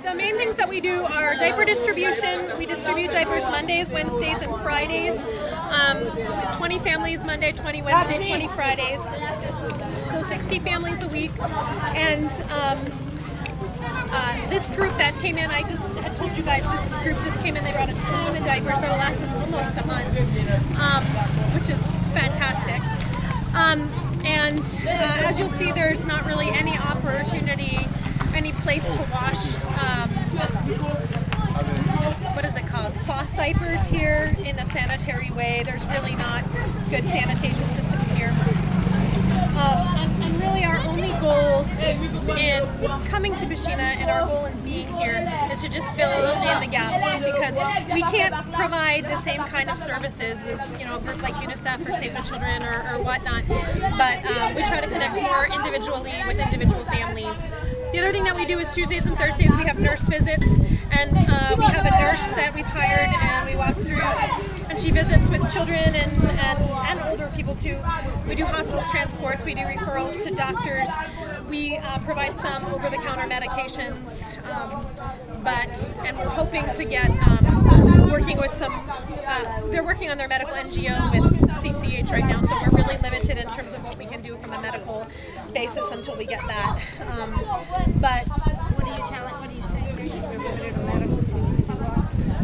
The main things that we do are diaper distribution. We distribute diapers Mondays, Wednesdays, and Fridays. 20 families Monday, 20 Wednesday, 20 Fridays. So 60 families a week. And this group that came in, I told you guys, this group just came in. They brought a ton of diapers that'll last us almost a month, which is fantastic. And as you'll see, there's not really any opportunity, any place to wash, what is it called, cloth diapers here in a sanitary way. There's really not good sanitation systems here. And really our only goal in coming to Bashina and our goal in being here is to just fill in the gaps, because we can't provide the same kind of services as a group like UNICEF or Save the Children or whatnot, but we try to connect more individually with individual families. The other thing that we do is Tuesdays and Thursdays we have nurse visits, and we have a nurse that we've hired, and we walk through and she visits with children and older people too. We do hospital transports, we do referrals to doctors, we provide some over-the-counter medications, and we're hoping to get working with some, they're working on their medical NGO with CCH right now, so we're really limited in terms of what we can do from a medical basis until we get that. But what are you saying? We're limited to medical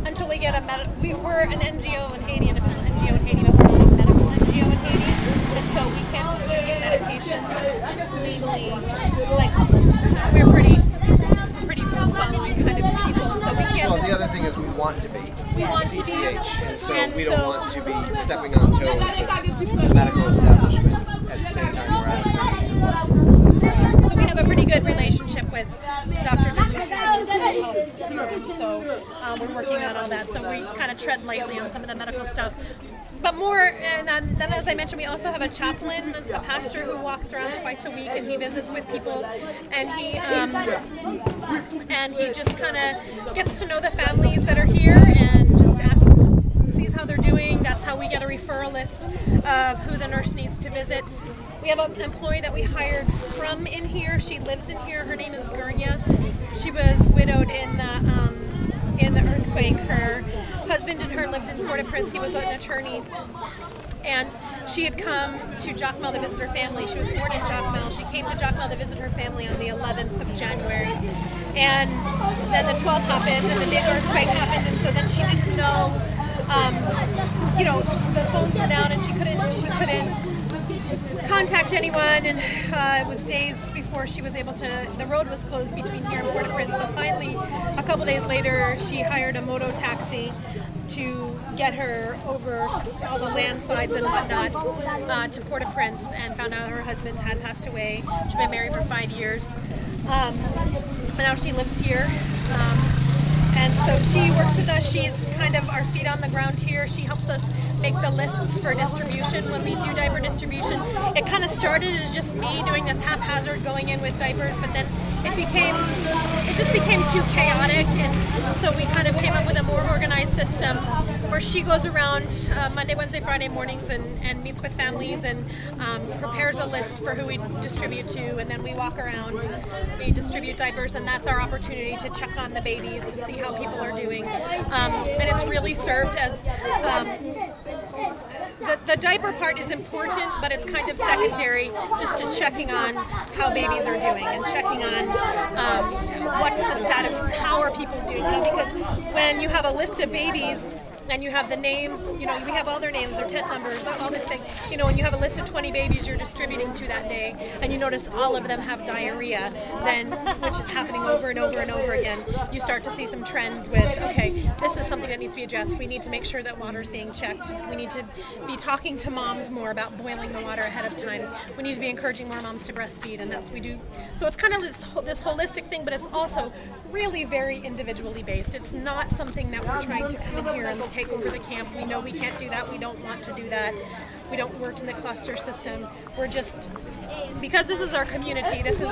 until we get a medical. We're an NGO in Haiti, an official NGO in Haiti, but we're not a medical NGO in Haiti, and so we can't distribute medications legally. Like we're pretty rule following kind of people, so we can't. Well, the other thing is we want to be. We want CCH, to be, and so we don't want to be stepping on toes of the medical establishment at the same time we're asking them to listen. So we have a pretty good relationship with Dr. So we're working on all that. So we kind of tread lightly on some of the medical stuff. But more, and then as I mentioned, we also have a chaplain, a pastor who walks around twice a week and he visits with people, and he just kind of gets to know the families that are here and just sees how they're doing. That's how we get a referral list of who the nurse needs to visit. We have an employee that we hired from in here. She lives in here. Her name is Gwenn. She was widowed in the earthquake. Her husband and her lived in Port-au-Prince. He was an attorney, and she had come to Jacmel to visit her family. She was born in Jacmel. She came to Jacmel to visit her family on the 11th of January, and then the 12th happened, and the big earthquake happened, and so then she didn't know, the phones were down, and she couldn't contact anyone, and it was days before she was able to, the road was closed between here and Port-au-Prince, so finally, a couple days later, she hired a moto taxi to get her over all the landslides and whatnot to Port-au-Prince, and found out her husband had passed away. She'd been married for 5 years, and now she lives here. And so she works with us. She's kind of our feet on the ground here. She helps us make the lists for distribution when we do diaper distribution. It kind of started as just me doing this haphazard, going in with diapers, but then it just became too chaotic, and so we kind of came up with a more organized system where she goes around Monday, Wednesday, Friday mornings and meets with families and prepares a list for who we distribute to, and then we walk around, we distribute diapers, and that's our opportunity to check on the babies, to see how people are doing, and it's really served as the diaper part is important, but it's kind of secondary just to checking on how babies are doing and checking on what's the status, how are people doing, because when you have a list of babies and you have the names, we have all their names, their tent numbers, all this thing, when you have a list of 20 babies you're distributing to that day, and you notice all of them have diarrhea, then, which is happening over and over and over again, you start to see some trends with, okay, this is something that needs to be addressed. We need to make sure that water's being checked. We need to be talking to moms more about boiling the water ahead of time. We need to be encouraging more moms to breastfeed, and that's what we do. So it's kind of this holistic thing, but it's also really very individually based. It's not something that we're trying to come in here and take over the camp. We know we can't do that. We don't want to do that. We don't work in the cluster system. We're just, because this is our community. This is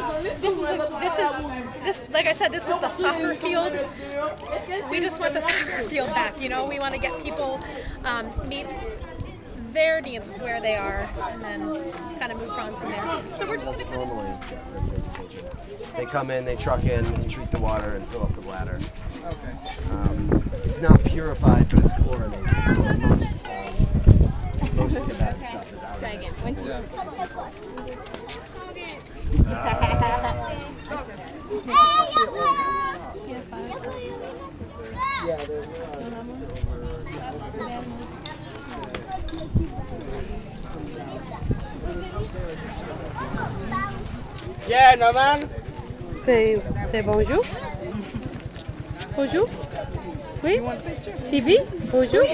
like I said, this is the soccer field. We just want the soccer field back. We want to get people meet their needs where they are, and then kind of move on from there. So we're just going to Normally, they come in, they truck in, and treat the water and fill up the bladder. Okay. It's not purified, but it's chlorinated. So most of the bad stuff is out of Try it. again. 1, 2. Yeah, there's Yeah, no man. C'est bonjour. Bonjour. Oui. TV. Bonjour.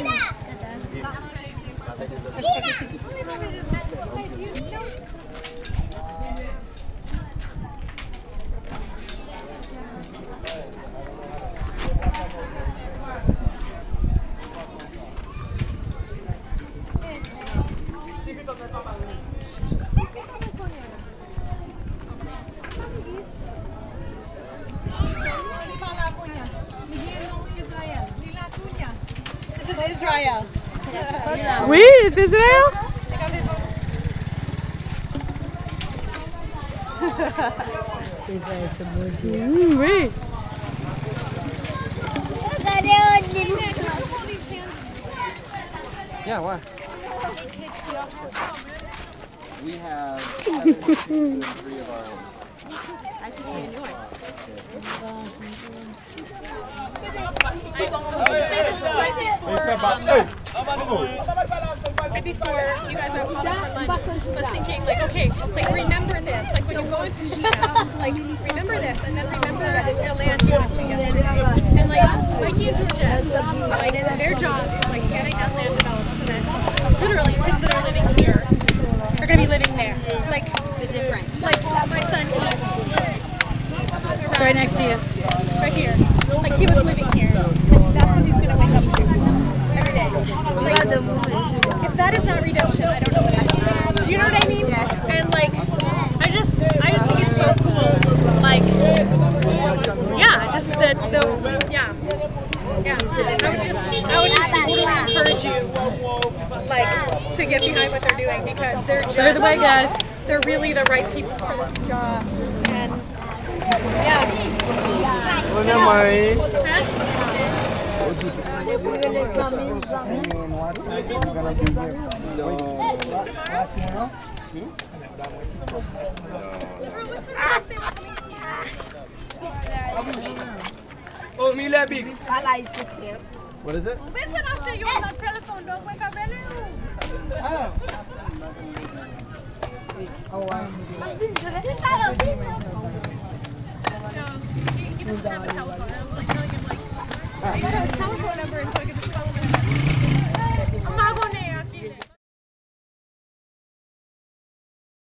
This is Israel. Oui, c'est Israël. Oui. Yeah, why? We have 7 chicks and 3 of our own. Right before you guys are coming for lunch, I was thinking, like, okay, like, remember this. Like, when you're going through the house, like, remember this, and then remember the land you went to yesterday. And, like, Mikey and Georgia, like, their job is, like, getting that land developed so that literally kids that are living here are going to be living there. Like, The difference. like my son, Right next to you. right here. Like, he was living here. Like, that's what he's going to wake up to every day. Like, if that is not redemption, I don't know what it is. Do you know what I mean? Yes. And, like, I just think it's so cool. Like, yeah, just yeah. I would just totally encourage you, like, to get behind what they're doing, because they're just, Clear the way, guys. they're really the right people for this job. And yeah. Oh, me big. What is it? He doesn't have a telephone.